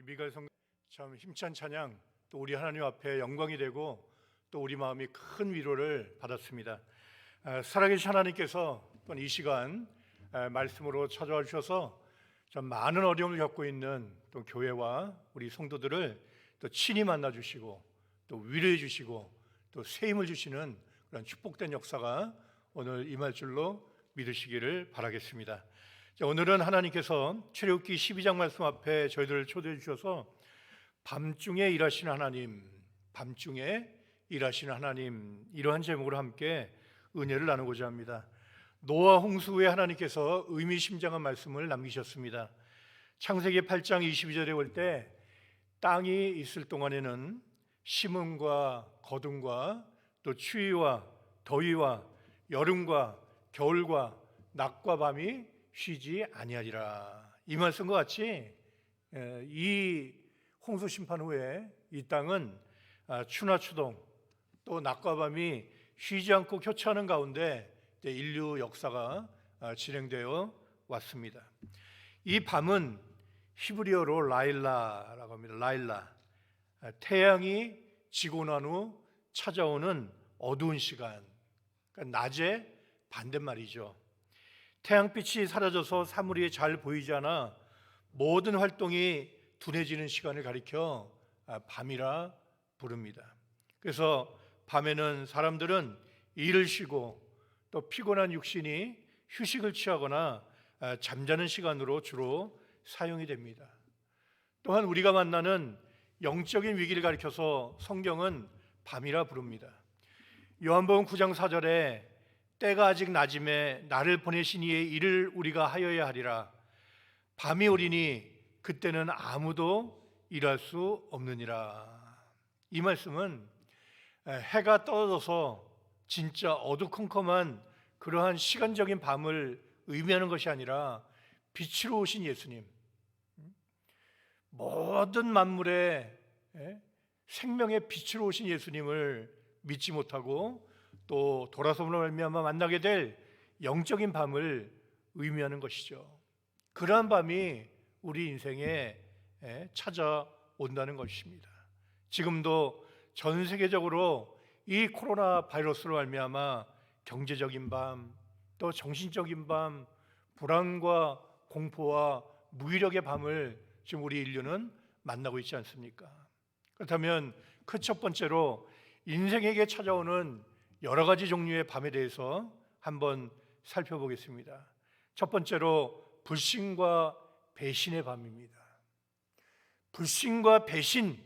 미갈 성 참 힘찬 찬양, 또 우리 하나님 앞에 영광이 되고 또 우리 마음이 큰 위로를 받았습니다. 살아계신 하나님께서 또 이 시간 말씀으로 찾아와 주셔서 참 많은 어려움을 겪고 있는 또 교회와 우리 성도들을 또 친히 만나 주시고 또 위로해 주시고 또 새 힘을 주시는 그런 축복된 역사가 오늘 임할 줄로 믿으시기를 바라겠습니다. 오늘은 하나님께서 출애굽기 12장 말씀 앞에 저희들을 초대해 주셔서 밤중에 일하시는 하나님, 밤중에 일하시는 하나님, 이러한 제목으로 함께 은혜를 나누고자 합니다. 노아 홍수 후에 하나님께서 의미심장한 말씀을 남기셨습니다. 창세기 8장 22절에 볼 때 땅이 있을 동안에는 심음과 거둠과 또 추위와 더위와 여름과 겨울과 낮과 밤이 쉬지 아니하리라. 이 말씀과 같이 이 홍수 심판 후에 이 땅은 추나 추동 또 낮과 밤이 쉬지 않고 교차하는 가운데 인류 역사가 진행되어 왔습니다. 이 밤은 히브리어로 라일라라고 합니다. 라일라, 태양이 지고 난 후 찾아오는 어두운 시간, 그러니까 낮의 반대말이죠. 태양빛이 사라져서 사물이 잘 보이지 않아 모든 활동이 둔해지는 시간을 가리켜 밤이라 부릅니다. 그래서 밤에는 사람들은 일을 쉬고 또 피곤한 육신이 휴식을 취하거나 잠자는 시간으로 주로 사용이 됩니다. 또한 우리가 만나는 영적인 위기를 가리켜서 성경은 밤이라 부릅니다. 요한복음 9장 4절에 때가 아직 낮음에 나를 보내신 이의 일을 우리가 하여야 하리라. 밤이 오리니 그때는 아무도 일할 수 없느니라. 이 말씀은 해가 떨어져서 진짜 어두컴컴한 그러한 시간적인 밤을 의미하는 것이 아니라 빛으로 오신 예수님, 모든 만물의 생명의 빛으로 오신 예수님을 믿지 못하고 또 돌아섬으로 말미암아 만나게 될 영적인 밤을 의미하는 것이죠. 그러한 밤이 우리 인생에 찾아온다는 것입니다. 지금도 전 세계적으로 이 코로나 바이러스로 말미암아 경제적인 밤, 또 정신적인 밤, 불안과 공포와 무기력의 밤을 지금 우리 인류는 만나고 있지 않습니까? 그렇다면 그 첫 번째로 인생에게 찾아오는 여러 가지 종류의 밤에 대해서 한번 살펴보겠습니다. 첫 번째로 불신과 배신의 밤입니다. 불신과 배신이라고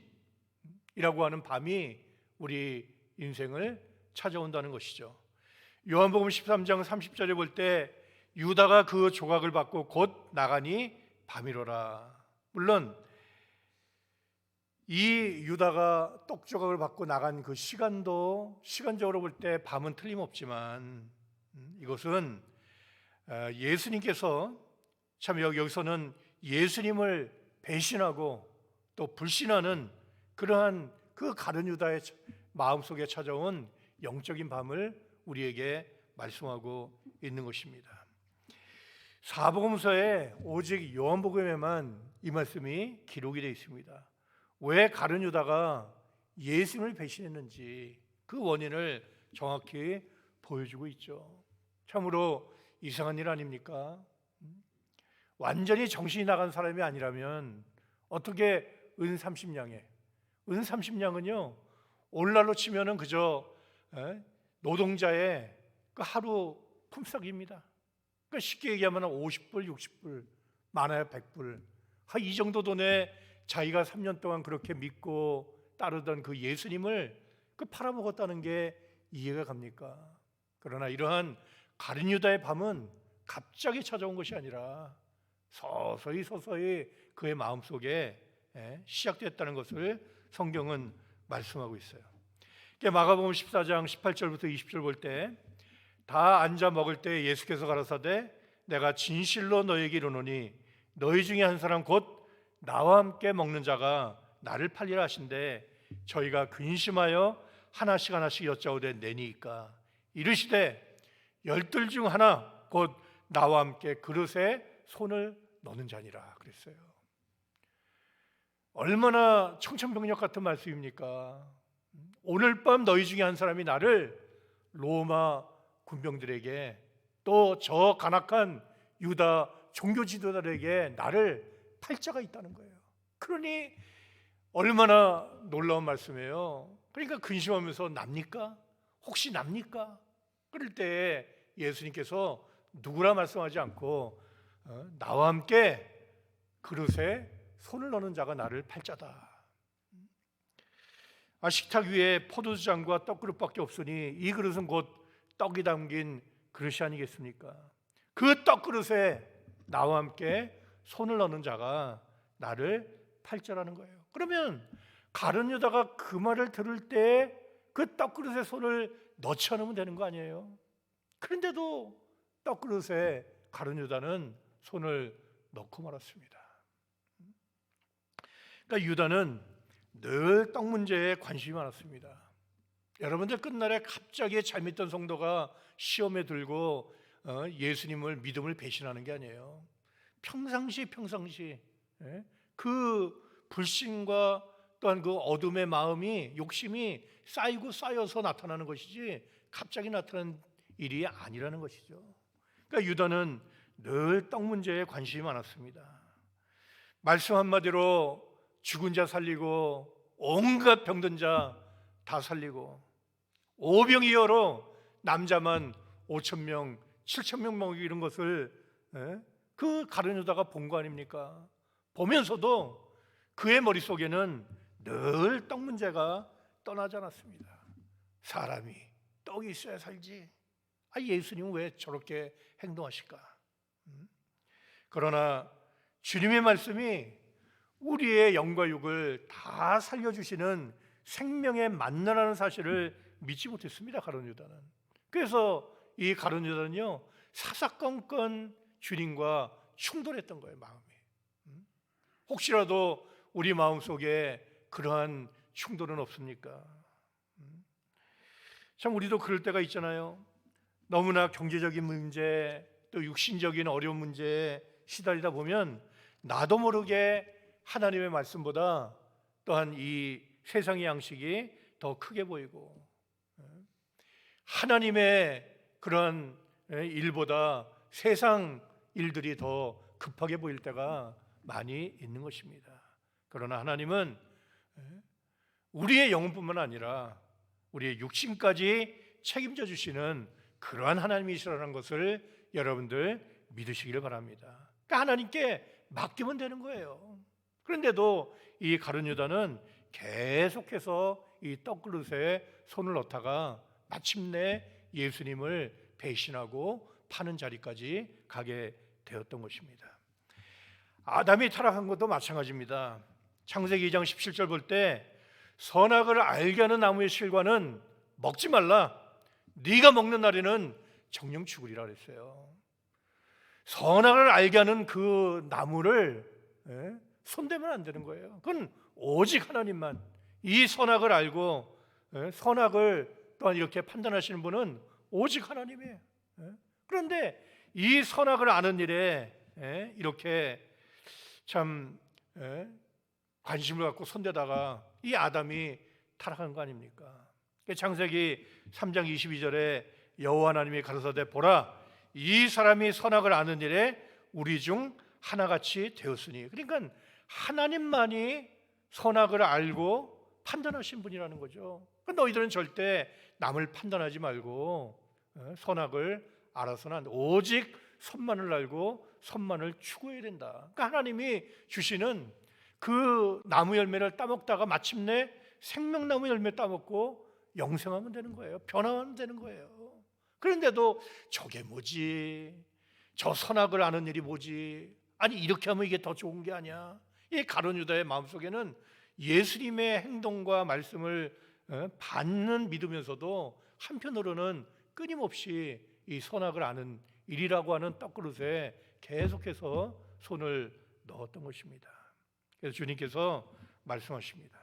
하는 밤이 우리 인생을 찾아온다는 것이죠. 요한복음 13장 30절에 볼 때 유다가 그 조각을 받고 곧 나가니 밤이로라. 물론 이 유다가 떡 조각을 받고 나간 그 시간도 시간적으로 볼 때 밤은 틀림없지만 이것은 예수님께서 참 여기서는 예수님을 배신하고 또 불신하는 그러한 그 가룟 유다의 마음속에 찾아온 영적인 밤을 우리에게 말씀하고 있는 것입니다. 사복음서에 오직 요한복음에만 이 말씀이 기록이 되어 있습니다. 왜 가룟 유다가 예수님을 배신했는지 그 원인을 정확히 보여주고 있죠. 참으로 이상한 일 아닙니까? 완전히 정신이 나간 사람이 아니라면 어떻게 은 30냥에, 은 30냥은요 오늘날로 치면은 그저 노동자의 그 하루 품삯입니다. 그러니까 쉽게 얘기하면 50불, 60불, 많아야 100불. 이 정도 돈에 자기가 3년 동안 그렇게 믿고 따르던 그 예수님을 팔아먹었다는 게 이해가 갑니까? 그러나 이러한 가룟 유다의 밤은 갑자기 찾아온 것이 아니라 서서히 그의 마음속에 시작됐다는 것을 성경은 말씀하고 있어요. 마가복음 14장 18절부터 20절 볼 때 다 앉아 먹을 때 예수께서 가라사대 내가 진실로 너희에게 이르노니 너희 중에 한 사람 곧 나와 함께 먹는 자가 나를 팔리라 하신대 저희가 근심하여 하나씩 여짜오되 내니이까 이르시되 열둘 중 하나 곧 나와 함께 그릇에 손을 넣는 자니라 그랬어요. 얼마나 청천벽력 같은 말씀입니까? 오늘 밤 너희 중에 한 사람이 나를 로마 군병들에게 또 저 간악한 유다 종교 지도자들에게 나를 팔자가 있다는 거예요. 그러니 얼마나 놀라운 말씀이에요. 그러니까 근심하면서 납니까? 혹시 납니까? 그럴 때 예수님께서 누구라 말씀하지 않고 나와 함께 그릇에 손을 넣는 자가 나를 팔자다. 식탁 위에 포도주잔과 떡그릇밖에 없으니 이 그릇은 곧 떡이 담긴 그릇이 아니겠습니까? 그 떡그릇에 나와 함께 손을 넣는 자가 나를 팔자라는 거예요. 그러면 가룟 유다가 그 말을 들을 때 그 떡그릇에 손을 넣지 않으면 되는 거 아니에요? 그런데도 떡그릇에 가룟 유다는 손을 넣고 말았습니다. 그러니까 유다는 늘 떡 문제에 관심이 많았습니다. 여러분들 끝날에 갑자기 잘못된 성도가 시험에 들고 예수님을 믿음을 배신하는 게 아니에요. 평상시 그 불신과 또한 그 어둠의 마음이 욕심이 쌓여서 나타나는 것이지 갑자기 나타난 일이 아니라는 것이죠. 그러니까 유다는 늘 떡 문제에 관심이 많았습니다. 말씀 한마디로 죽은 자 살리고 온갖 병든 자 다 살리고 오병이어로 남자만 5,000명, 7,000명 먹이는 것을 그 가룟 유다가 본 거 아닙니까? 보면서도 그의 머릿속에는 늘 떡 문제가 떠나지 않았습니다. 사람이 떡이 있어야 살지. 예수님은 왜 저렇게 행동하실까? 그러나 주님의 말씀이 우리의 영과 육을 다 살려주시는 생명의 만나라는 사실을 믿지 못했습니다. 가룟 유다는. 그래서 이 가룟 유다는요 사사건건 주님과 충돌했던 거예요. 마음이. 혹시라도 우리 마음속에 그러한 충돌은 없습니까? 참 우리도 그럴 때가 있잖아요. 너무나 경제적인 문제 또 육신적인 어려운 문제에 시달리다 보면 나도 모르게 하나님의 말씀보다 또한 이 세상의 양식이 더 크게 보이고 하나님의 그런 일보다 세상 일들이 더 급하게 보일 때가 많이 있는 것입니다. 그러나 하나님은 우리의 영혼뿐만 아니라 우리의 육신까지 책임져 주시는 그러한 하나님이시라는 것을 여러분들 믿으시기를 바랍니다. 그러니까 하나님께 맡기면 되는 거예요. 그런데도 이 가룟 유다는 계속해서 이 떡그릇에 손을 넣다가 마침내 예수님을 배신하고 파는 자리까지 가게 되었던 것입니다. 아담이 타락한 것도 마찬가지입니다. 창세기 2장 17절 볼 때 선악을 알게 하는 나무의 실과는 먹지 말라. 네가 먹는 날에는 정령 죽으리라 그랬어요. 선악을 알게 하는 그 나무를 손대면 안 되는 거예요. 그건 오직 하나님만. 이 선악을 알고 선악을 또한 이렇게 판단하시는 분은 오직 하나님이에요. 그런데 이 선악을 아는 일에 이렇게 참 관심을 갖고 손대다가 이 아담이 타락한 거 아닙니까? 창세기 3장 22절에 여호와 하나님이 가라사대 보라 이 사람이 선악을 아는 일에 우리 중 하나같이 되었으니, 그러니까 하나님만이 선악을 알고 판단하신 분이라는 거죠. 너희들은 절대 남을 판단하지 말고 선악을 알아서는 안 돼. 오직 선만을 알고 선만을 추구해야 된다. 그러니까 하나님이 주시는 그 나무 열매를 따먹다가 마침내 생명나무 열매 따먹고 영생하면 되는 거예요. 변화하면 되는 거예요. 그런데도 저게 뭐지? 저 선악을 아는 일이 뭐지? 아니 이렇게 하면 이게 더 좋은 게 아니야? 이 가룟 유다의 마음속에는 예수님의 행동과 말씀을 받는 믿으면서도 한편으로는 끊임없이 이 선악을 아는 일이라고 하는 떡그릇에 계속해서 손을 넣었던 것입니다. 그래서 주님께서 말씀하십니다.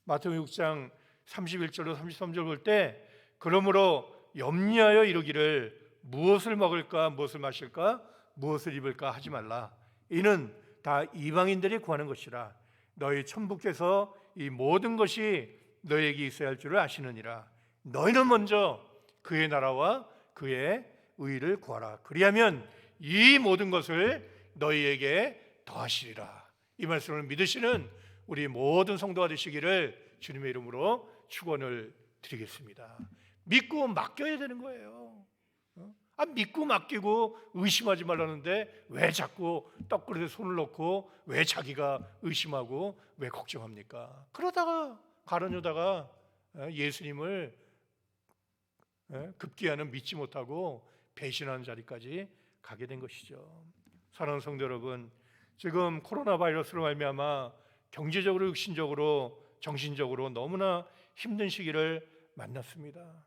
마태복음 6장 31절로 33절 볼 때 그러므로 염려하여 이르기를 무엇을 먹을까 무엇을 마실까 무엇을 입을까 하지 말라. 이는 다 이방인들이 구하는 것이라. 너희 천부께서 이 모든 것이 너희에게 있어야 할 줄을 아시느니라. 너희는 먼저 그의 나라와 그의 의를 구하라. 그리하면 이 모든 것을 너희에게 더하시리라. 이 말씀을 믿으시는 우리 모든 성도가 되시기를 주님의 이름으로 축원을 드리겠습니다. 믿고 맡겨야 되는 거예요. 믿고 맡기고 의심하지 말라는데 왜 자꾸 떡그릇에 손을 넣고 왜 자기가 의심하고 왜 걱정합니까? 그러다가 가려다가 예수님을 급기야는 믿지 못하고 배신하는 자리까지 가게 된 것이죠. 사랑하는 성도 여러분, 지금 코로나 바이러스로 말미암아 경제적으로, 육신적으로, 정신적으로 너무나 힘든 시기를 만났습니다.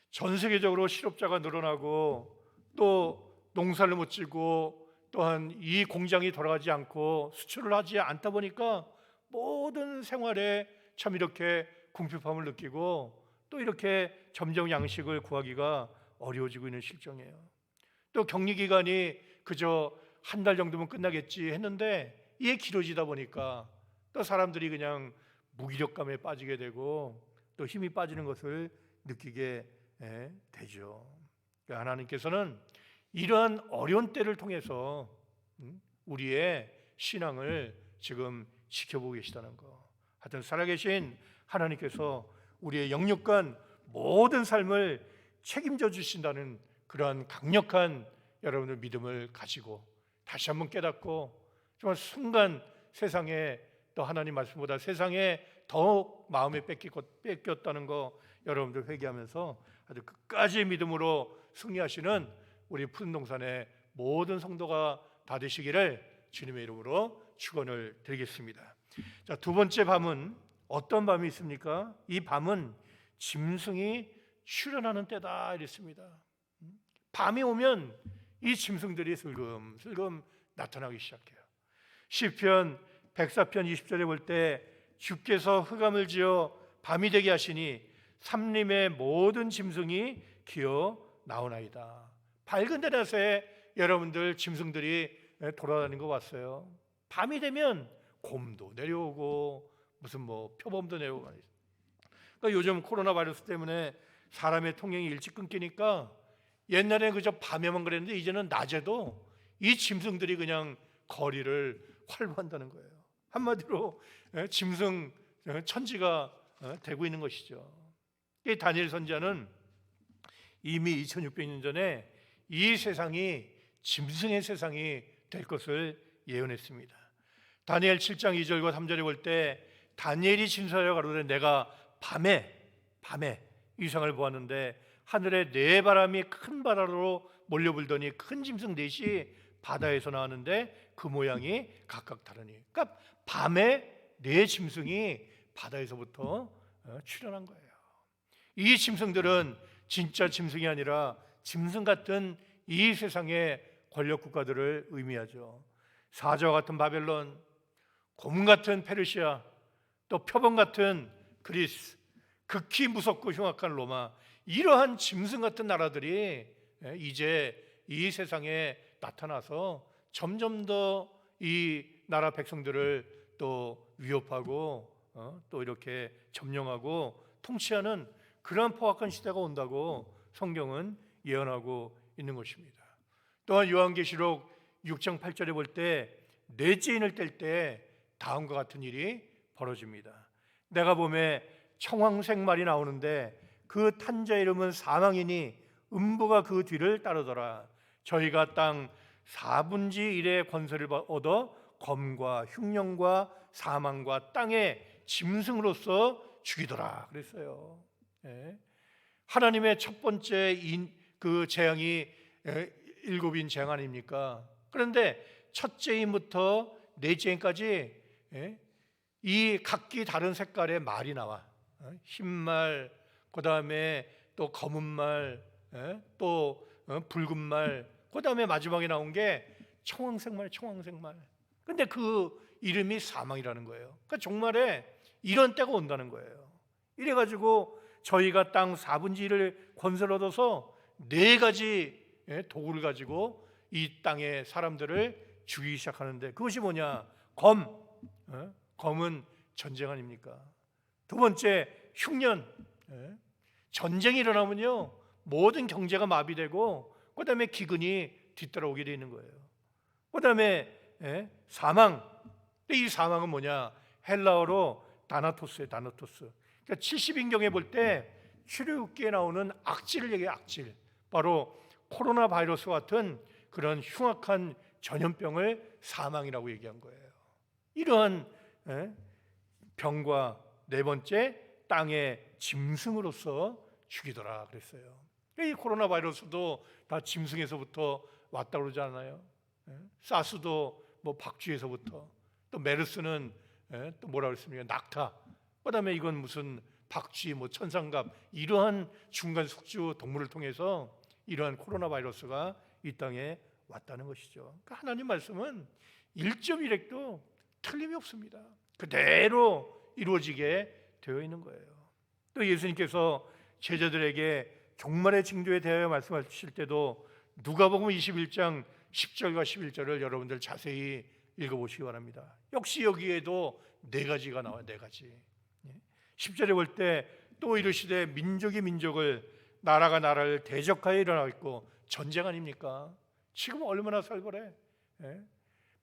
전 세계적으로 실업자가 늘어나고 또 농사를 못 지고 또한 이 공장이 돌아가지 않고 수출을 하지 않다 보니까 모든 생활에 참 이렇게 궁핍함을 느끼고 또 이렇게 점점 양식을 구하기가 어려워지고 있는 실정이에요. 또 격리 기간이 그저 한 달 정도면 끝나겠지 했는데 이게 길어지다 보니까 또 사람들이 그냥 무기력감에 빠지게 되고 또 힘이 빠지는 것을 느끼게 되죠. 그러니까 하나님께서는 이러한 어려운 때를 통해서 우리의 신앙을 지금 지켜보고 계시다는 거. 하여튼 살아계신 하나님께서 우리의 영육간 모든 삶을 책임져 주신다는 그러한 강력한 여러분의 믿음을 가지고 다시 한번 깨닫고 정말 순간 세상에 또 하나님 말씀보다 세상에 더 마음에 뺏겼다는 거 여러분들 회개하면서 아주 끝까지 믿음으로 승리하시는 우리 푸른 동산의 모든 성도가 다 되시기를 주님의 이름으로 축원을 드리겠습니다. 자, 두 번째 밤은 어떤 밤이 있습니까? 이 밤은 짐승이 출현하는 때다 이랬습니다. 밤이 오면 이 짐승들이 슬금슬금 나타나기 시작해요. 시편 104편 20절에 볼 때 주께서 흑암을 지어 밤이 되게 하시니 삼림의 모든 짐승이 기어 나오나이다. 밝은 데낮에 여러분들 짐승들이 돌아다니는 거 봤어요. 밤이 되면 곰도 내려오고 무슨 표범도 내려오고. 그러니까 요즘 코로나 바이러스 때문에 사람의 통행이 일찍 끊기니까 옛날에는 그저 밤에만 그랬는데 이제는 낮에도 이 짐승들이 그냥 거리를 활보한다는 거예요. 한마디로 짐승 천지가 되고 있는 것이죠. 이 다니엘 선지자는 이미 2600년 전에 이 세상이 짐승의 세상이 될 것을 예언했습니다. 다니엘 7장 2절과 3절에 볼 때 다니엘이 진술하여 가로되 내가 밤에 이상을 보았는데 하늘에 네 바람이 큰 바다로 몰려불더니 큰 짐승 넷이 바다에서 나왔는데 그 모양이 각각 다르니. 그러니까 밤에 네 짐승이 바다에서부터 출현한 거예요. 이 짐승들은 진짜 짐승이 아니라 짐승 같은 이 세상의 권력 국가들을 의미하죠. 사자와 같은 바벨론, 곰 같은 페르시아, 또 표범 같은 그리스, 극히 무섭고 흉악한 로마, 이러한 짐승 같은 나라들이 이제 이 세상에 나타나서 점점 더 이 나라 백성들을 또 위협하고 또 이렇게 점령하고 통치하는 그러한 포악한 시대가 온다고 성경은 예언하고 있는 것입니다. 또한 요한계시록 6장 8절에 볼 때 넷째 인을 뗄 때 다음과 같은 일이 벌어집니다. 내가 보매 청황색 말이 나오는데 그 탄 자 이름은 사망이니 음부가 그 뒤를 따르더라. 저희가 땅 4분지 1의 권세를 얻어 검과 흉령과 사망과 땅의 짐승으로서 죽이더라 그랬어요. 하나님의 첫 번째 그 재앙이 일곱인 재앙 아닙니까? 그런데 첫째 인부터 넷째 인까지 이 각기 다른 색깔의 말이 나와. 흰말, 그 다음에 또 검은 말, 또 붉은 말, 그 다음에 마지막에 나온 게 청황색 말. 근데 그 이름이 사망이라는 거예요. 그러니까 종말에 이런 때가 온다는 거예요. 이래가지고 저희가 땅 4분지 1을 권세를 얻어서 네 가지 도구를 가지고 이 땅의 사람들을 죽이기 시작하는데 그것이 뭐냐? 검, 검은 전쟁 아닙니까? 두 번째 흉년, 전쟁이 일어나면요 모든 경제가 마비되고 그다음에 기근이 뒤따라오게 되는 거예요. 그다음에 사망. 이 사망은 뭐냐? 헬라어로 다나토스예요. 다나토스. 그러니까 70인경에 볼 때 출애굽기에 나오는 악질을 얘기해요. 악질. 바로 코로나 바이러스 같은 그런 흉악한 전염병을 사망이라고 얘기한 거예요. 이러한 병과 네 번째 땅의 짐승으로서 죽이더라 그랬어요. 이 코로나 바이러스도 다 짐승에서부터 왔다고 그러지 않아요? 사스도 뭐 박쥐에서부터, 또 메르스는 또 뭐라 그랬습니까? 낙타. 그다음에 이건 무슨 박쥐, 뭐 천상갑, 이러한 중간 숙주 동물을 통해서 이러한 코로나 바이러스가 이 땅에 왔다는 것이죠. 그러니까 하나님 말씀은 1.1핵도 틀림이 없습니다. 그대로 이루어지게 되어 있는 거예요. 또 예수님께서 제자들에게 종말의 징조에 대하여 말씀하실 때도 누가복음 21장 10절과 11절을 여러분들 자세히 읽어보시기 바랍니다. 역시 여기에도 네 가지가 나와요. 네 가지. 10절에 볼 때 또 이르시되 민족이 민족을, 나라가 나라를 대적하여 일어나겠고, 전쟁 아닙니까? 지금 얼마나 살벌해.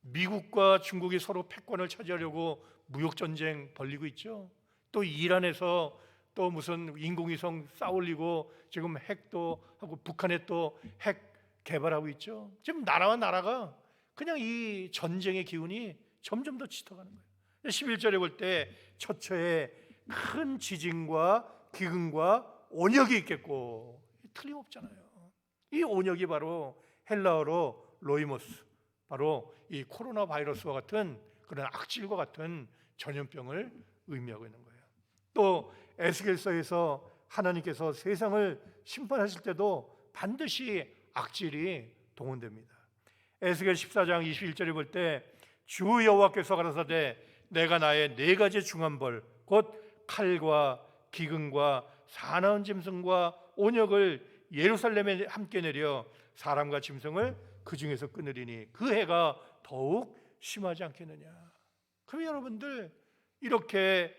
미국과 중국이 서로 패권을 차지하려고 무역전쟁 벌리고 있죠. 또 이란에서 또 무슨 인공위성 쌓올리고 지금 핵도 하고, 북한에 또 핵 개발하고 있죠. 지금 나라와 나라가 그냥 이 전쟁의 기운이 점점 더 짙어가는 거예요. 11절에 볼 때 처처에 큰 지진과 기근과 온역이 있겠고, 틀림없잖아요. 이 온역이 바로 헬라어로 로이모스, 바로 이 코로나 바이러스와 같은 그런 악질과 같은 전염병을 의미하고 있는 거예요. 또 에스겔서에서 하나님께서 세상을 심판하실 때도 반드시 악질이 동원됩니다. 에스겔 14장 21절에 볼 때 주 여호와께서 가라사대 내가 나의 네 가지 중한 벌 곧 칼과 기근과 사나운 짐승과 온역을 예루살렘에 함께 내려 사람과 짐승을 그 중에서 끊으리니 그 해가 더욱 심하지 않겠느냐. 그럼 여러분들 이렇게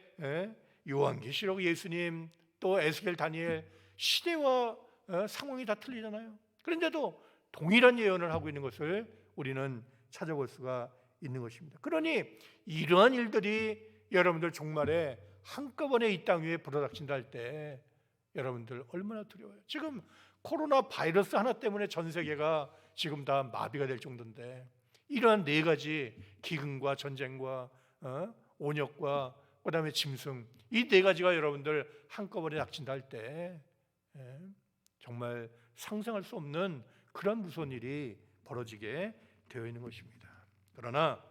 요한계시록, 예수님, 또 에스겔, 다니엘, 시대와 상황이 다 틀리잖아요. 그런데도 동일한 예언을 하고 있는 것을 우리는 찾아볼 수가 있는 것입니다. 그러니 이러한 일들이 여러분들 종말에 한꺼번에 이 땅 위에 불어닥친다 할 때 여러분들 얼마나 두려워요. 지금 코로나 바이러스 하나 때문에 전 세계가 지금 다 마비가 될 정도인데, 이러한 네 가지 기근과 전쟁과 온역과 그다음에 짐승, 이 네 가지가 여러분들 한꺼번에 닥친다 할 때 정말 상상할 수 없는 그런 무서운 일이 벌어지게 되어 있는 것입니다. 그러나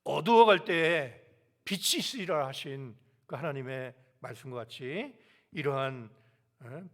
어두워갈 때에 빛이 있으리라 하신 그 하나님의 말씀과 같이 이러한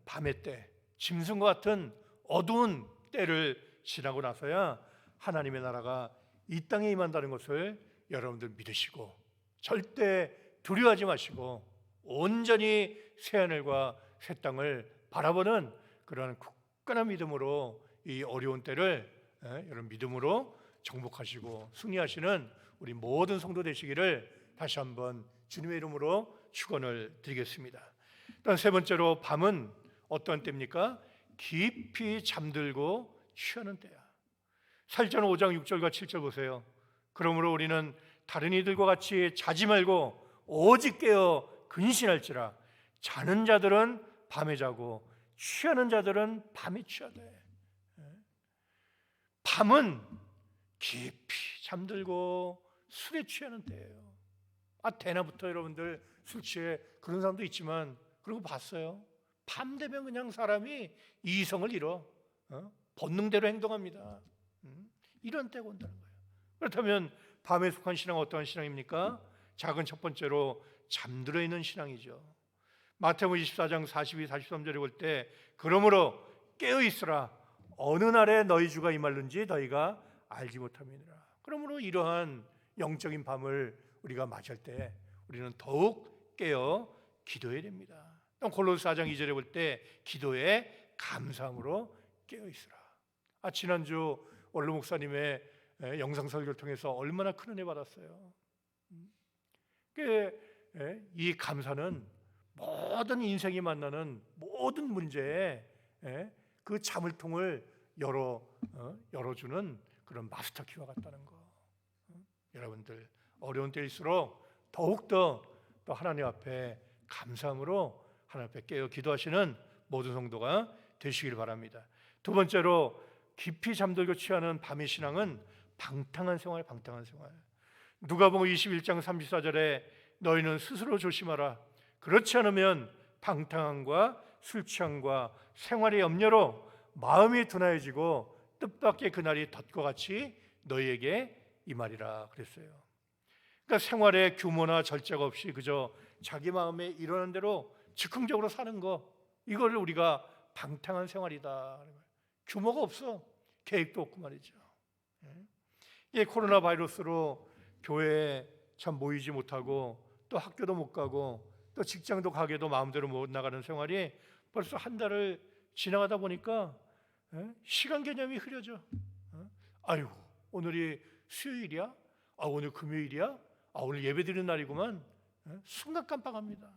밤의 때, 짐승과 같은 어두운 때를 지나고 나서야 하나님의 나라가 이 땅에 임한다는 것을 여러분들 믿으시고, 절대 두려워하지 마시고 온전히 새하늘과 새 땅을 바라보는 그러한 굳건한 믿음으로 이 어려운 때를 여러분 믿음으로 정복하시고 승리하시는 우리 모든 성도 되시기를 다시 한번 주님의 이름으로 축원을 드리겠습니다. 또한 세 번째로 밤은 어떤 때입니까? 깊이 잠들고 취하는 때야. 살전 5장 6절과 7절 보세요. 그러므로 우리는 다른 이들과 같이 자지 말고 오직 깨어 근신할지라. 자는 자들은 밤에 자고 취하는 자들은 밤에 취하되. 밤은 깊이 잠들고 술에 취하는 때예요. 대낮부터 여러분들 술 취해 그런 사람도 있지만, 그리고 봤어요. 밤 되면 그냥 사람이 이성을 잃어 본능대로 행동합니다. 이런 때가 온다는 거예요. 그렇다면 밤에 속한 신앙은 어떠한 신앙입니까? 작은 첫 번째로 잠들어 있는 신앙이죠. 마태복음 24장 42, 43절에 볼 때 그러므로 깨어 있으라. 어느 날에 너희 주가 임할는지 너희가 알지 못함이니라. 그러므로 이러한 영적인 밤을 우리가 맞이할 때 우리는 더욱 깨어 기도해야 됩니다. 골로새 4장 2절에 볼 때 기도에 감사함으로 깨어 있으라. 지난주 원로 목사님의 영상 설교를 통해서 얼마나 큰 은혜 받았어요. 이 감사는 모든 인생이 만나는 모든 문제에 그 자물통을 열어주는 그런 마스터 키와 같다는 거. 여러분들 어려운 때일수록 더욱더 또 하나님 앞에 감사함으로 하나님 앞에 깨어 기도하시는 모든 성도가 되시길 바랍니다. 두 번째로 깊이 잠들고 취하는 밤의 신앙은 방탕한 생활. 누가복음 21장 34절에 너희는 스스로 조심하라. 그렇지 않으면 방탕함과 술 취함과 생활의 염려로 마음이 둔하여지고 뜻밖의 그날이 덫과 같이 너희에게 임하리라 그랬어요. 그러니까 생활의 규모나 절제가 없이 그저 자기 마음에 일어난 대로 즉흥적으로 사는 거, 이걸 우리가 방탕한 생활이다. 규모가 없어. 계획도 없고 말이죠. 이 코로나 바이러스로 교회에 참 모이지 못하고 또 학교도 못 가고 또 직장도 가게도 마음대로 못 나가는 생활이 벌써 한 달을 지나가다 보니까 시간 개념이 흐려져. 아이고, 오늘이 수요일이야? 오늘 금요일이야? 오늘 예배 드리는 날이구만. 순간 깜빡합니다.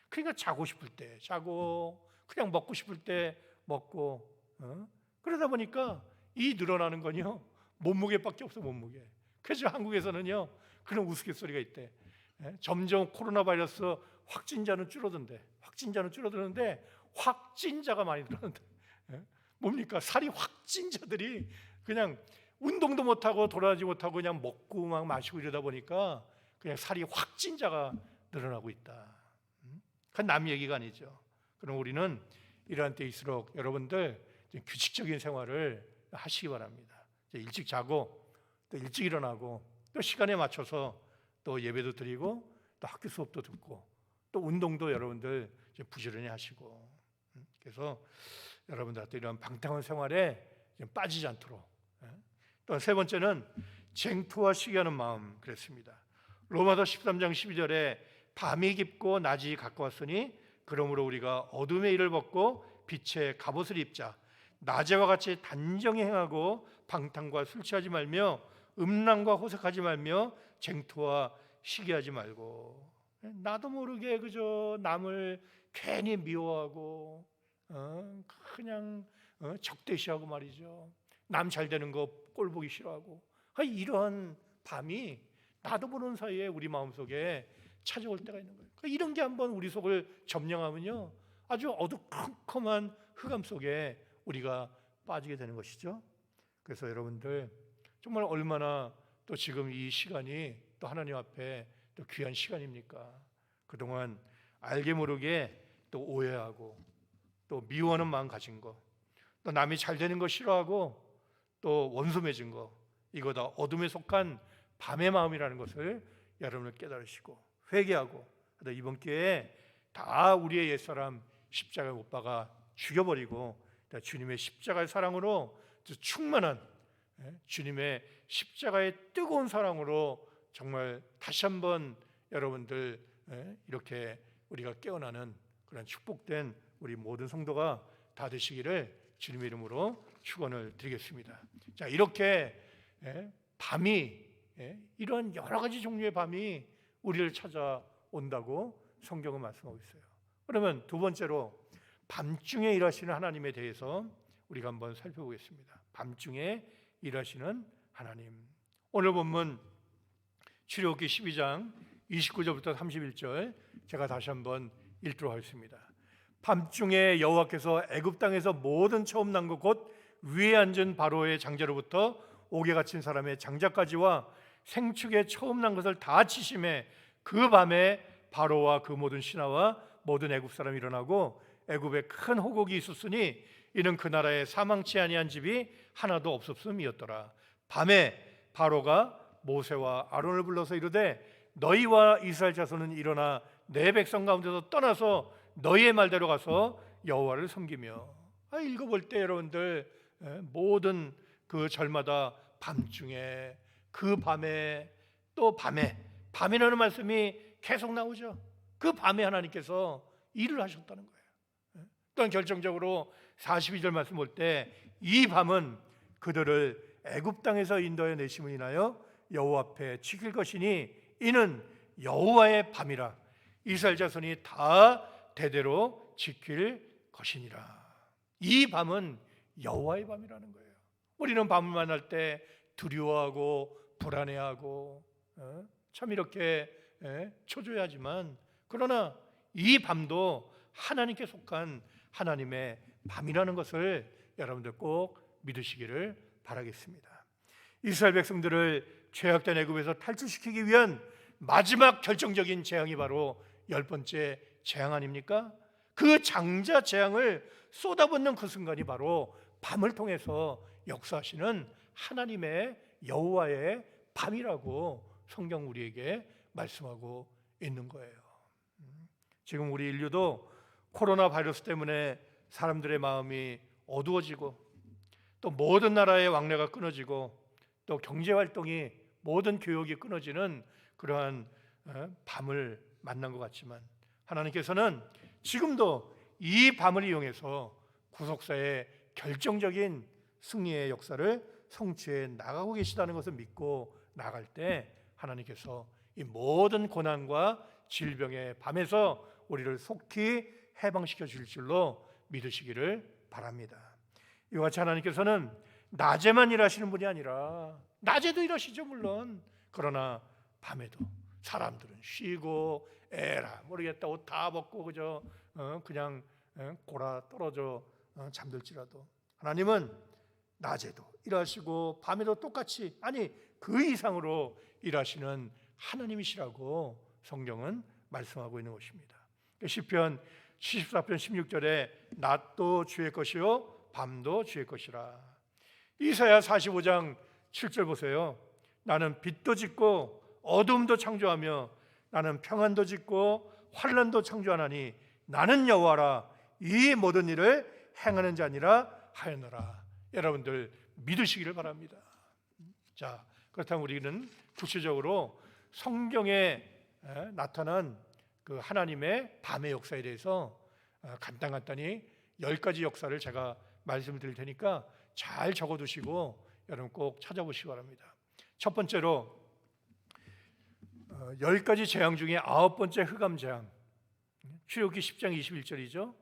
그러니까 자고 싶을 때 자고, 그냥 먹고 싶을 때 먹고, 그러다 보니까 이 늘어나는 건요 몸무게밖에 없어. 몸무게. 그래서 한국에서는요 그런 우스갯소리가 있대. 점점 코로나 바이러스 확진자는 줄어든대. 줄어드는데 확진자가 많이 늘어난대. 뭡니까? 살이 확진자들이 그냥 운동도 못하고 돌아다니지 못하고 그냥 먹고 막 마시고 이러다 보니까 그냥 살이 확진자가 늘어나고 있다. 그건 남 얘기가 아니죠. 그럼 우리는 이러한 때일수록 여러분들 규칙적인 생활을 하시기 바랍니다. 일찍 자고 또 일찍 일어나고 또 시간에 맞춰서 또 예배도 드리고 또 학교 수업도 듣고 또 운동도 여러분들 부지런히 하시고, 그래서 여러분들한테 이런 방탕한 생활에 빠지지 않도록. 또 세 번째는 쟁투와 시기하는 마음 그랬습니다. 로마서 13장 12절에 밤이 깊고 낮이 가까웠으니 그러므로 우리가 어둠의 일을 벗고 빛의 갑옷을 입자. 낮에와 같이 단정히 행하고 방탕과 술 취하지 말며 음란과 호색하지 말며 쟁투와 시기하지 말고. 나도 모르게 그저 남을 괜히 미워하고 그냥 적대시하고 말이죠. 남 잘 되는 거 꼴 보기 싫어하고, 이런 밤이 나도 모르는 사이에 우리 마음속에 찾아올 때가 있는 거예요. 이런 게 한번 우리 속을 점령하면요 아주 어두컴컴한 흑암 속에 우리가 빠지게 되는 것이죠. 그래서 여러분들 정말 얼마나 또 지금 이 시간이 또 하나님 앞에 또 귀한 시간입니까? 그동안 알게 모르게 또 오해하고 또 미워하는 마음 가진 거, 또 남이 잘 되는 거 싫어하고 또 원수 맺은 거, 이거 다 어둠에 속한 밤의 마음이라는 것을 여러분을 깨달으시고 회개하고, 이번 기회에 다 우리의 옛사람 십자가에 못 박아 죽여버리고 주님의 십자가의 사랑으로 충만한 주님의 십자가의 뜨거운 사랑으로 정말 다시 한번 여러분들 이렇게 우리가 깨어나는 그런 축복된 우리 모든 성도가 다 되시기를 주님의 이름으로 축원을 드리겠습니다. 자, 이렇게 밤이, 이런 여러 가지 종류의 밤이 우리를 찾아온다고 성경은 말씀하고 있어요. 그러면 두 번째로 밤중에 일하시는 하나님에 대해서 우리가 한번 살펴보겠습니다. 밤중에 일하시는 하나님. 오늘 본문 출애굽기 12장 29절부터 31절 제가 다시 한번 읽도록 하겠습니다. 밤중에 여호와께서 애굽 땅에서 모든 처음 난 것 곧 위에 앉은 바로의 장자로부터 옥에 갇힌 사람의 장자까지와 생축에 처음 난 것을 다 치심에 그 밤에 바로와 그 모든 신하와 모든 애굽 사람이 일어나고 애굽에 큰 호곡이 있었으니 이는 그 나라에 사망치 아니한 집이 하나도 없었음이었더라. 밤에 바로가 모세와 아론을 불러서 이르되 너희와 이스라엘 자손은 일어나 내 백성 가운데서 떠나서 너희의 말대로 가서 여호와를 섬기며. 읽어볼 때 여러분들 모든 그 절마다 밤중에, 그 밤에, 또 밤이라는 말씀이 계속 나오죠. 그 밤에 하나님께서 일을 하셨다는 거예요. 또한 결정적으로 42절 말씀 볼 때 이 밤은 그들을 애굽 땅에서 인도하여 내심을 인하여 여호와 앞에 지킬 것이니 이는 여호와의 밤이라. 이스라엘 자손이 다 대대로 지킬 것이니라. 이 밤은 여호와의 밤이라는 거예요. 우리는 밤을 만날 때 두려워하고 불안해하고 참 이렇게 초조해하지만, 그러나 이 밤도 하나님께 속한 하나님의 밤이라는 것을 여러분들 꼭 믿으시기를 바라겠습니다. 이스라엘 백성들을 죄악된 애굽에서 탈출시키기 위한 마지막 결정적인 재앙이 바로 10번째 재앙 아닙니까? 그 장자 재앙을 쏟아붓는 그 순간이 바로 밤을 통해서 역사하시는 하나님의 여호와의 밤이라고 성경 우리에게 말씀하고 있는 거예요. 지금 우리 인류도 코로나 바이러스 때문에 사람들의 마음이 어두워지고, 또 모든 나라의 왕래가 끊어지고, 또 경제활동이, 모든 교역이 끊어지는 그러한 밤을 만난 것 같지만, 하나님께서는 지금도 이 밤을 이용해서 구속사의 결정적인 승리의 역사를 성취해 나가고 계시다는 것을 믿고 나갈 때, 하나님께서 이 모든 고난과 질병의 밤에서 우리를 속히 해방시켜 주실 줄로 믿으시기를 바랍니다. 이와 같이 하나님께서는 낮에만 일하시는 분이 아니라, 낮에도 일하시죠 물론, 그러나 밤에도 사람들은 쉬고 에라 모르겠다 옷 다 벗고 그냥 골아 떨어져 잠들지라도 하나님은 낮에도 일하시고 밤에도 똑같이, 아니 그 이상으로 일하시는 하나님이시라고 성경은 말씀하고 있는 것입니다. 시편 74편 16절에 낮도 주의 것이요 밤도 주의 것이라. 이사야 45장 7절 보세요. 나는 빛도 짓고 어둠도 창조하며 나는 평안도 짓고 환난도 창조하나니 나는 여호와라. 이 모든 일을 행하는 자니라 하였노라. 여러분들 믿으시기를 바랍니다. 자, 그렇다면 우리는 구체적으로 성경에 나타난 그 하나님의 밤의 역사에 대해서 간단히 10가지 역사를 제가 말씀을 드릴 테니까 잘 적어두시고 여러분 꼭 찾아보시기 바랍니다. 첫 번째로 10가지 재앙 중에 9번째 흑암 재앙, 출애굽기 10장 21절이죠.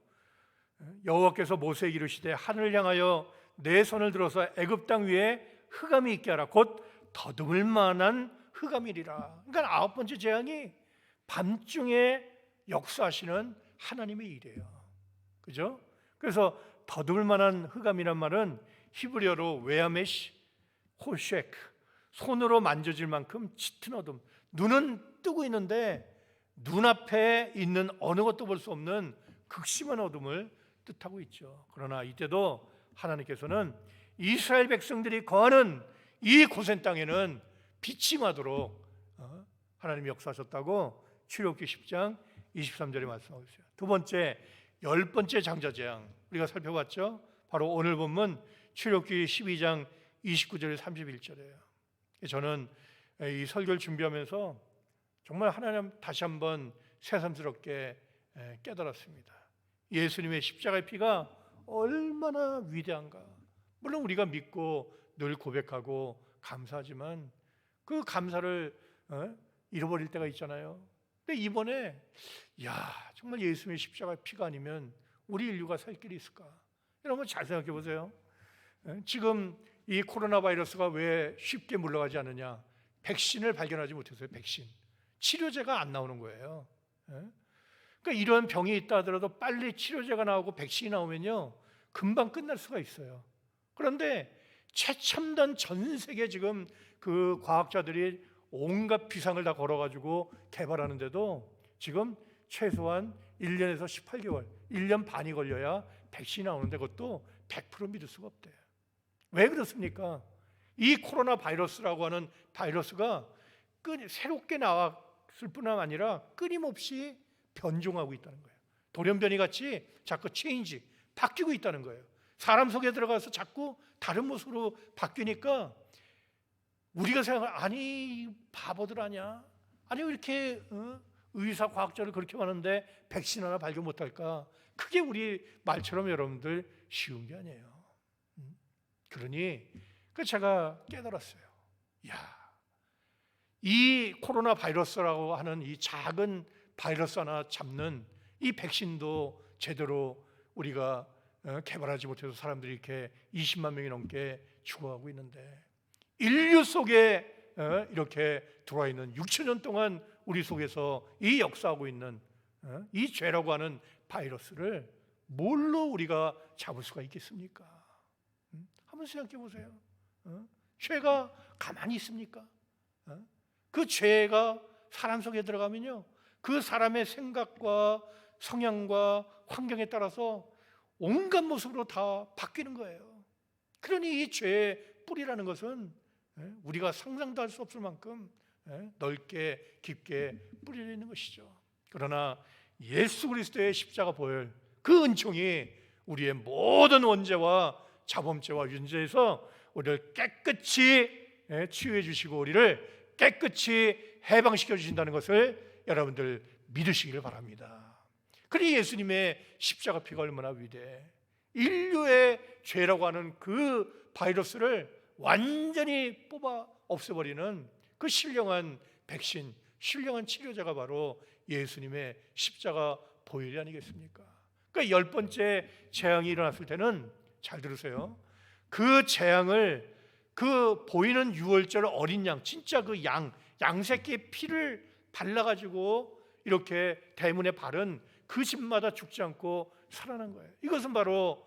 여호와께서 모세에게 이르시되 하늘을 향하여 내 손을 들어서 애굽 땅 위에 흑암이 있게 하라. 곧 더듬을 만한 흑암이리라. 그러니까 9번째 재앙이 밤중에 역사하시는 하나님의 일이에요. 그죠? 그래서 더듬을 만한 흑암이란 말은 히브리어로 웨아메시 호쉐크, 손으로 만져질 만큼 짙은 어둠, 눈은 뜨고 있는데 눈앞에 있는 어느 것도 볼 수 없는 극심한 어둠을 뜻하고 있죠. 그러나 이때도 하나님께서는 이스라엘 백성들이 거하는 이 고센 땅에는 빛이 임하도록 하나님이 역사하셨다고 출애굽기 10장 23절에 말씀하고 있어요. 두 번째, 10번째 장자재앙 우리가 살펴봤죠. 바로 오늘 본문 출애굽기 12장 29절 31절이에요. 저는 이 설교를 준비하면서 정말 하나님 다시 한번 새삼스럽게 깨달았습니다. 예수님의 십자가의 피가 얼마나 위대한가. 물론 우리가 믿고 늘 고백하고 감사하지만 그 감사를 잃어버릴 때가 있잖아요. 근데 이번에 정말 예수님의 십자가의 피가 아니면 우리 인류가 살 길이 있을까? 여러분 잘 생각해 보세요. 지금 이 코로나 바이러스가 왜 쉽게 물러가지 않느냐? 백신을 발견하지 못했어요. 백신, 치료제가 안 나오는 거예요. 그러니까 이런 병이 있다 하더라도 빨리 치료제가 나오고 백신이 나오면요 금방 끝날 수가 있어요. 그런데 최첨단 전 세계 지금 그 과학자들이 온갖 비상을 다 걸어가지고 개발하는데도 지금 최소한 1년에서 18개월, 1년 반이 걸려야 백신이 나오는데 그것도 100% 믿을 수가 없대요. 왜 그렇습니까? 이 코로나 바이러스라고 하는 바이러스가 새롭게 나왔을 뿐만 아니라 끊임없이 변종하고 있다는 거예요. 돌연변이 같이 자꾸 체인지, 바뀌고 있다는 거예요. 사람 속에 들어가서 자꾸 다른 모습으로 바뀌니까 우리가 생각하면 아니 바보들 아니야? 아니 왜 이렇게 의사 과학자를 그렇게 많은데 백신 하나 발견 못할까? 그게 우리 말처럼 여러분들 쉬운 게 아니에요. 그러니 그 제가 깨달았어요. 이 코로나 바이러스라고 하는 이 작은 바이러스 하나 잡는 이 백신도 제대로 우리가 개발하지 못해서 사람들이 이렇게 20만 명이 넘게 죽어가고 있는데, 인류 속에 이렇게 들어와 있는 6천 년 동안 우리 속에서 이 역사하고 있는 이 죄라고 하는 바이러스를 뭘로 우리가 잡을 수가 있겠습니까? 한번 생각해 보세요. 죄가 가만히 있습니까? 그 죄가 사람 속에 들어가면요, 그 사람의 생각과 성향과 환경에 따라서 온갖 모습으로 다 바뀌는 거예요. 그러니 이 죄의 뿌리라는 것은 우리가 상상도 할 수 없을 만큼 넓게 깊게 뿌려져 있는 것이죠. 그러나 예수 그리스도의 십자가 보혈, 그 은총이 우리의 모든 원죄와 자범죄와 윤죄에서 우리를 깨끗이 치유해 주시고 우리를 깨끗이 해방시켜 주신다는 것을 여러분들 믿으시기를 바랍니다. 그러니 예수님의 십자가 피가 얼마나 위대해. 인류의 죄라고 하는 그 바이러스를 완전히 뽑아 없애버리는 그 신령한 백신, 신령한 치료자가 바로 예수님의 십자가 보혈이 아니겠습니까? 그러니까 10번째 재앙이 일어났을 때는, 잘 들으세요, 그 재앙을 그 보이는 유월절 어린 양, 진짜 그 양새끼의 피를 발라가지고 이렇게 대문에 바른 그 집마다 죽지 않고 살아난 거예요. 이것은 바로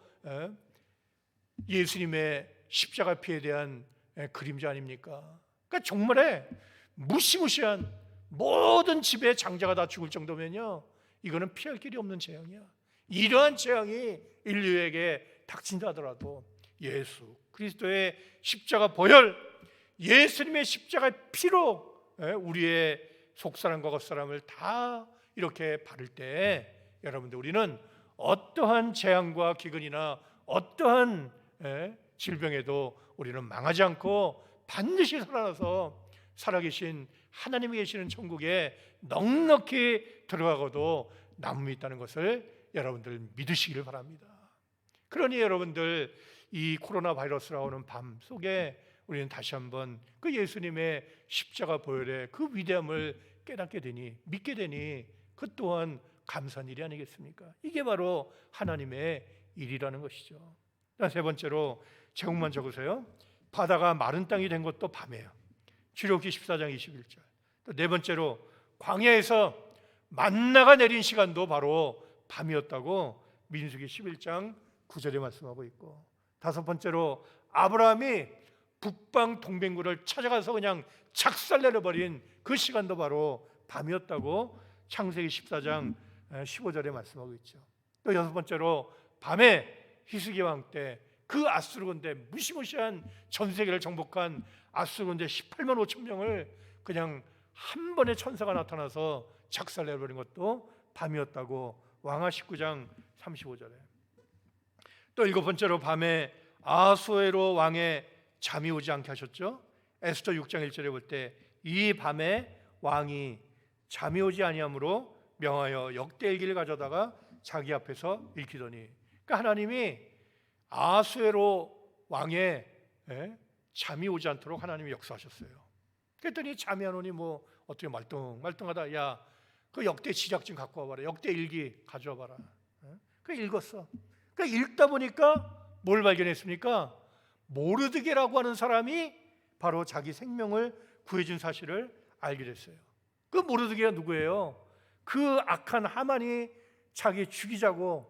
예수님의 십자가 피에 대한 그림자 아닙니까? 그러니까 정말에 무시무시한 모든 집의 장자가 다 죽을 정도면요, 이거는 피할 길이 없는 재앙이야. 이러한 재앙이 인류에게 닥친다 하더라도 예수 그리스도의 십자가 보혈, 예수님의 십자가의 피로 우리의 속사람과 겉사람을 다 이렇게 바를 때, 여러분들, 우리는 어떠한 재앙과 기근이나 어떠한 질병에도 우리는 망하지 않고 반드시 살아나서 살아계신 하나님이 계시는 천국에 넉넉히 들어가고도 남음이 있다는 것을 여러분들 믿으시기를 바랍니다. 그러니 여러분들, 이 코로나 바이러스라고 하는 밤 속에 우리는 다시 한번 그 예수님의 십자가 보혈의 그 위대함을 깨닫게 되니, 믿게 되니, 그 또한 감사한 일이 아니겠습니까? 이게 바로 하나님의 일이라는 것이죠. 세 번째로 제목만 적으세요. 바다가 마른 땅이 된 것도 밤이에요. 출애굽기 14장 21절. 또 네 번째로 광야에서 만나가 내린 시간도 바로 밤이었다고 민수기 11장 9절에 말씀하고 있고, 다섯 번째로 아브라함이 북방 동백물을 찾아가서 그냥 작살내버린 그 시간도 바로 밤이었다고 창세기 14장 15절에 말씀하고 있죠. 또 여섯 번째로 밤에 히스기 왕 때 그 아수르 군대, 무시무시한 전 세계를 정복한 아수르 군대 18만 5천 명을 그냥 한 번에 천사가 나타나서 작살내버린 것도 밤이었다고 왕하 19장 35절에. 또 일곱 번째로 밤에 아수에로 왕의 잠이 오지 않게 하셨죠. 에스더 6장 1절에 볼 때 이 밤에 왕이 잠이 오지 아니하므로 명하여 역대일기를 가져다가 자기 앞에서 읽히더니, 그러니까 하나님이 아수에로 왕의 잠이 오지 않도록 하나님이 역사하셨어요. 그랬더니 잠이 안 오니 뭐 어떻게 말똥말똥하다, 야, 그 역대 지략 좀 갖고 와봐라, 역대 일기 가져와 봐라. 그 읽었어. 그 읽다 보니까 뭘 발견했습니까? 모르드게라고 하는 사람이 바로 자기 생명을 구해준 사실을 알게 됐어요. 그 모르드게가 누구예요? 그 악한 하만이 자기 죽이자고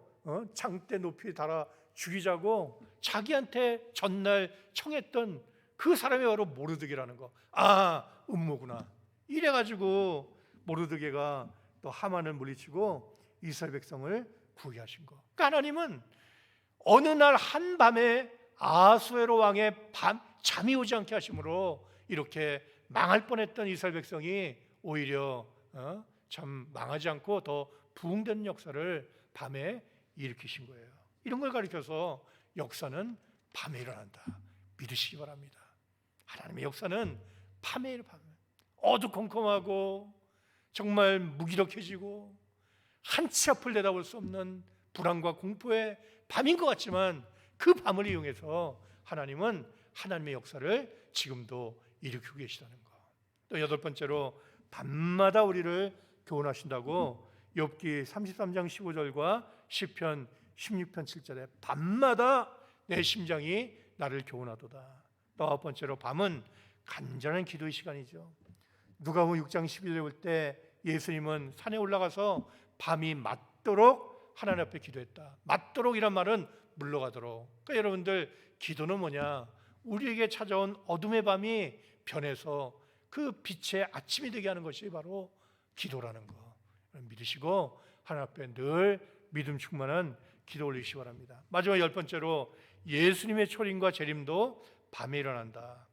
장대 높이 달아 죽이자고 자기한테 전날 청했던 그 사람이 바로 모르드게라는 거. 아, 음모구나. 이래가지고 모르드게가 또 하만을 물리치고 이스라엘 백성을 구하게 하신 거. 그러니까 하나님은 어느 날 한밤에 아수에로 왕의 잠이 오지 않게 하심으로 이렇게 망할 뻔했던 이스라엘 백성이 오히려 참 망하지 않고 더 부흥되는 역사를 밤에 일으키신 거예요. 이런 걸 가리켜서 역사는 밤에 일어난다. 믿으시기 바랍니다. 하나님의 역사는 밤에 어두컴컴하고 정말 무기력해지고 한치 앞을 내다볼 수 없는 불안과 공포의 밤인 것 같지만, 그 밤을 이용해서 하나님은 하나님의 역사를 지금도 일으키고 계시다는 거. 또 여덟 번째로 밤마다 우리를 교훈하신다고 욥기 33장 15절과 시편 16편 7절에 밤마다 내 심장이 나를 교훈하도다. 또 아홉 번째로 밤은 간절한 기도의 시간이죠. 누가복음 6장 11절에 볼 때 예수님은 산에 올라가서 밤이 맞도록 하나님 앞에 기도했다. 맞도록 이란 말은 물러가도록. 그러니까 여러분들 기도는 뭐냐? 우리에게 찾아온 어둠의 밤이 변해서 그 빛의 아침이 되게 하는 것이 바로 기도라는 거. 믿으시고 하나님 앞에 늘 믿음 충만한 기도 올리시기 바랍니다. 마지막 열 번째로 예수님의 초림과 재림도 밤에 일어난다.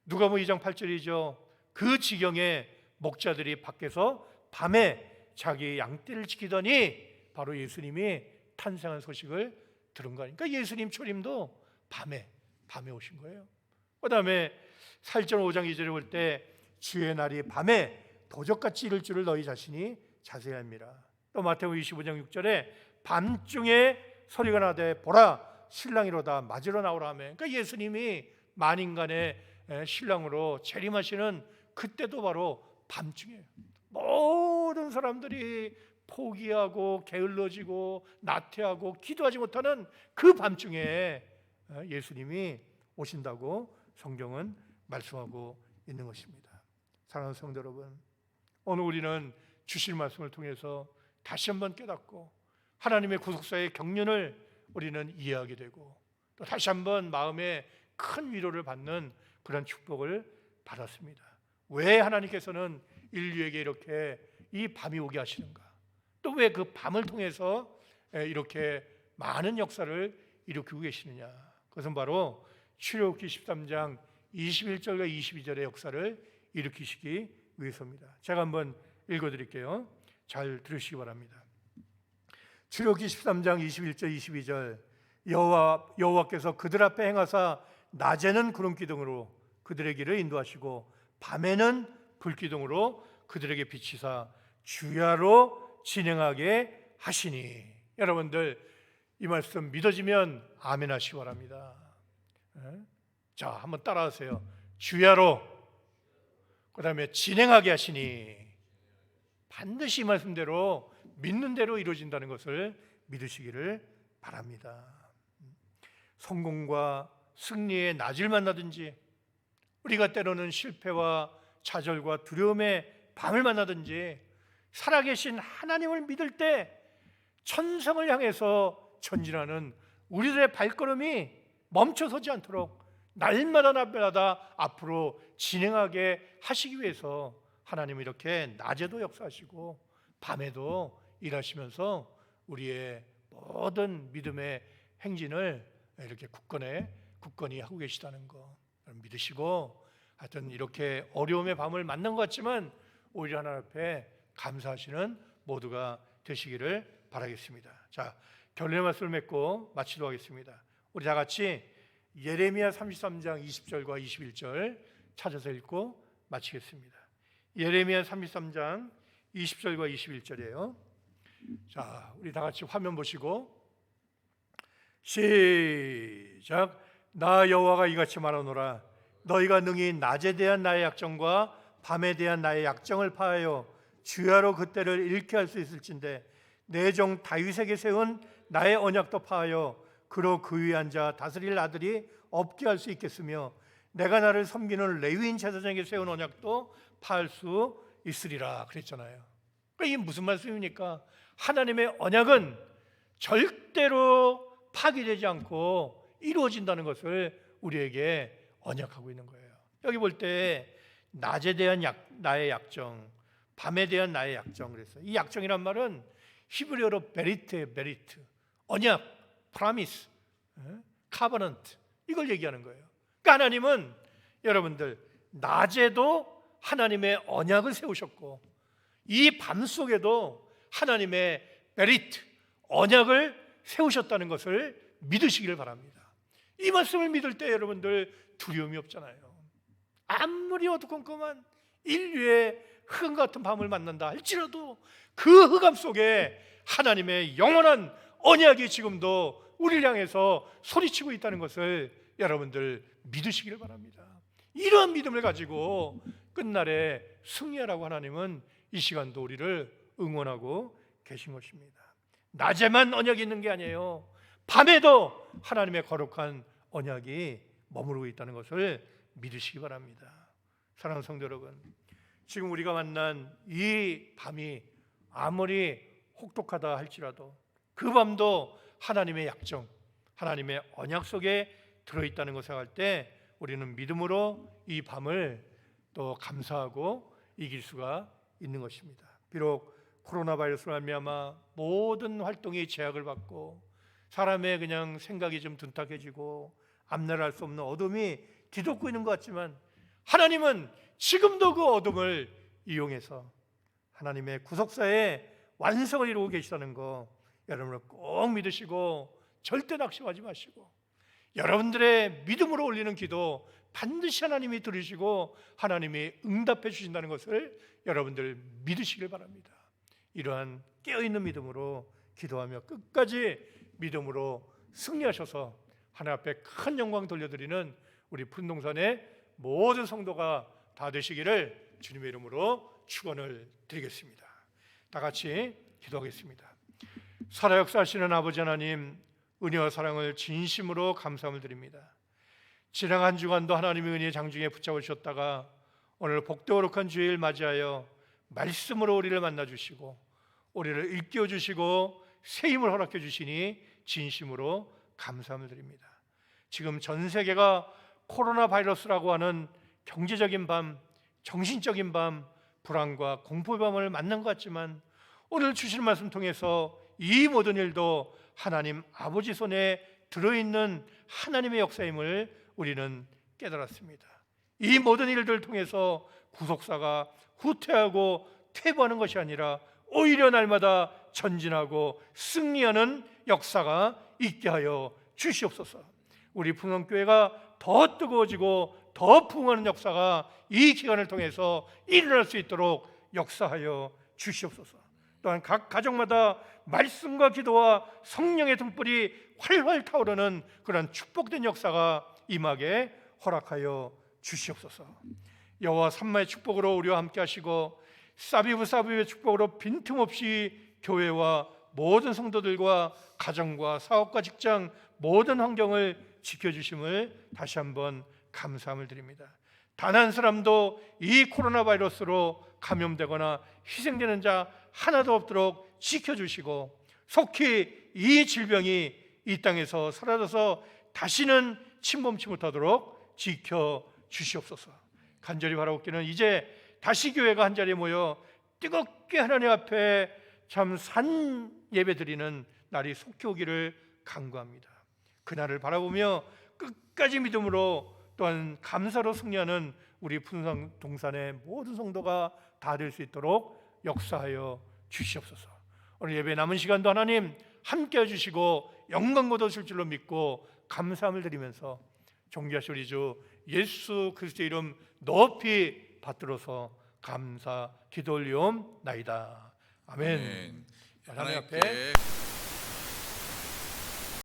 누가복음 2장 8절이죠. 그 지경에 목자들이 밖에서 밤에 자기 양떼를 지키더니 바로 예수님이 탄생한 소식을 들은 거 아닙니까? 예수님 초림도 밤에 오신 거예요. 그 다음에 사일전 5장 2절에 볼 때 주의 날이 밤에 도적같이 이를 줄을 너희 자신이 자세히 압니다. 또 마태복음 25장 6절에 밤중에 소리가 나되 보라 신랑이로다 맞으러 나오라 하며, 그러니까 예수님이 만인간의 신랑으로 재림하시는 그때도 바로 밤중에 모든 사람들이 포기하고 게을러지고 나태하고 기도하지 못하는 그 밤중에 예수님이 오신다고 성경은 말씀하고 있는 것입니다. 사랑하는 성도 여러분, 오늘 우리는 주실 말씀을 통해서 다시 한번 깨닫고 하나님의 구속사의 경륜을 우리는 이해하게 되고 또 다시 한번 마음에 큰 위로를 받는 그런 축복을 받았습니다. 왜 하나님께서는 인류에게 이렇게 이 밤이 오게 하시는가? 또 왜 그 밤을 통해서 이렇게 많은 역사를 일으키고 계시느냐? 그것은 바로 출애굽기 13장 21절과 22절의 역사를 일으키시기 위해서입니다. 제가 한번 읽어드릴게요. 잘 들으시기 바랍니다. 출애굽기 13장 21절 22절 여호와께서 그들 앞에 행하사 낮에는 구름기둥으로 그들의 길을 인도하시고 밤에는 불기둥으로 그들에게 비치사 주야로 진행하게 하시니. 여러분들 이 말씀 믿어지면 아멘 하시기 바랍니다. 자, 한번 따라하세요. 주야로, 그 다음에 진행하게 하시니. 반드시 이 말씀대로 믿는 대로 이루어진다는 것을 믿으시기를 바랍니다. 성공과 승리의 낮을 만나든지 우리가 때로는 실패와 좌절과 두려움의 밤을 만나든지 살아계신 하나님을 믿을 때 천성을 향해서 전진하는 우리들의 발걸음이 멈춰서지 않도록 날마다 앞으로 진행하게 하시기 위해서 하나님은 이렇게 낮에도 역사하시고 밤에도 일하시면서 우리의 모든 믿음의 행진을 이렇게 굳건히 하고 계시다는 거 믿으시고, 하여튼 이렇게 어려움의 밤을 만난 것 같지만 오히려 하나님 앞에 감사하시는 모두가 되시기를 바라겠습니다. 자, 결론의 말씀을 맺고 마치도록 하겠습니다. 우리 다 같이 예레미야 33장 20절과 21절 찾아서 읽고 마치겠습니다. 예레미야 33장 20절과 21절이에요. 자, 우리 다 같이 화면 보시고 시작. 나 여호와가 이같이 말하노라. 너희가 능히 낮에 대한 나의 약정과 밤에 대한 나의 약정을 파하여 주야로 그때를 잃게 할 수 있을진데 내 종 다윗에게 세운 나의 언약도 파하여 그로 그 위에 앉아 다스릴 아들이 없게 할 수 있겠으며 내가 나를 섬기는 레위인 제사장에게 세운 언약도 파할 수 있으리라 그랬잖아요. 그러니까 이게 무슨 말씀입니까? 하나님의 언약은 절대로 파기되지 않고 이루어진다는 것을 우리에게 언약하고 있는 거예요. 여기 볼 때 낮에 대한 나의 약정, 밤에 대한 나의 약정 그랬어요. 이 약정이란 말은 히브리어로 베리트, 언약, 프라미스, 카버넌트 이걸 얘기하는 거예요. 그러니까 하나님은 여러분들 낮에도 하나님의 언약을 세우셨고 이 밤 속에도 하나님의 베리트, 언약을 세우셨다는 것을 믿으시기를 바랍니다. 이 말씀을 믿을 때 여러분들 두려움이 없잖아요. 아무리 어두컴컴한 인류의 흑암 같은 밤을 만난다 할지라도 그 흑암 속에 하나님의 영원한 언약이 지금도 우리를 향해서 소리치고 있다는 것을 여러분들 믿으시기를 바랍니다. 이러한 믿음을 가지고 끝날에 승리하라고 하나님은 이 시간도 우리를 응원하고 계신 것입니다. 낮에만 언약이 있는 게 아니에요. 밤에도 하나님의 거룩한 언약이 머무르고 있다는 것을 믿으시기 바랍니다. 사랑하는 성도 여러분, 지금 우리가 만난 이 밤이 아무리 혹독하다 할지라도 그 밤도 하나님의 약정, 하나님의 언약 속에 들어있다는 것을 알 때 우리는 믿음으로 이 밤을 또 감사하고 이길 수가 있는 것입니다. 비록 코로나 바이러스로 말미암아 모든 활동이 제약을 받고 사람의 그냥 생각이 좀 둔탁해지고 앞날할 수 없는 어둠이 뒤덮고 있는 것 같지만 하나님은 지금도 그 어둠을 이용해서 하나님의 구속사의 완성을 이루고 계시다는 거 여러분을 꼭 믿으시고 절대 낙심하지 마시고 여러분들의 믿음으로 올리는 기도 반드시 하나님이 들으시고 하나님이 응답해 주신다는 것을 여러분들 믿으시길 바랍니다. 이러한 깨어있는 믿음으로 기도하며 끝까지 믿음으로 승리하셔서 하나님 앞에 큰 영광 돌려드리는 우리 푸른동산의 모든 성도가 다 되시기를 주님의 이름으로 축원을 드리겠습니다. 다 같이 기도하겠습니다. 살아 역사하시는 아버지 하나님, 은혜와 사랑을 진심으로 감사함을 드립니다. 지난 한 주간도 하나님의 은혜의 장중에 붙잡으셨다가 오늘 복되거룩한 주일 맞이하여 말씀으로 우리를 만나주시고 우리를 일깨워 주시고 새 힘을 허락해 주시니 진심으로 감사함을 드립니다. 지금 전 세계가 코로나 바이러스라고 하는 경제적인 밤, 정신적인 밤, 불안과 공포의 밤을 만난 것 같지만 오늘 주신 말씀 통해서 이 모든 일도 하나님 아버지 손에 들어있는 하나님의 역사임을 우리는 깨달았습니다. 이 모든 일들을 통해서 구속사가 후퇴하고 퇴보하는 것이 아니라 오히려 날마다 전진하고 승리하는 역사가 있게 하여 주시옵소서. 우리 풍성교회가 더 뜨거워지고 더 부흥하는 역사가 이 기간을 통해서 일어날 수 있도록 역사하여 주시옵소서. 또한 각 가정마다 말씀과 기도와 성령의 등불이 활활 타오르는 그런 축복된 역사가 임하게 허락하여 주시옵소서. 여호와 삼마의 축복으로 우리와 함께 하시고 사비브 사비브의 축복으로 빈틈없이 교회와 모든 성도들과 가정과 사업과 직장 모든 환경을 지켜주심을 다시 한번 감사함을 드립니다. 단 한 사람도 이 코로나 바이러스로 감염되거나 희생되는 자 하나도 없도록 지켜주시고 속히 이 질병이 이 땅에서 사라져서 다시는 침범치 못하도록 지켜주시옵소서. 간절히 바라옵기는 이제 다시 교회가 한자리에 모여 뜨겁게 하나님 앞에 참 산 예배 드리는 날이 속히 오기를 간구합니다. 그날을 바라보며 끝까지 믿음으로 또한 감사로 승리하는 우리 푸른동산의 모든 성도가 다 될 수 있도록 역사하여 주시옵소서. 오늘 예배 남은 시간도 하나님 함께 해주시고 영광 거두실 줄로 믿고 감사함을 드리면서 존귀하신 우리 주 예수 그리스도의 이름 높이 받들어서 감사 기도 올리옵나이다. 아멘. 하나님 앞에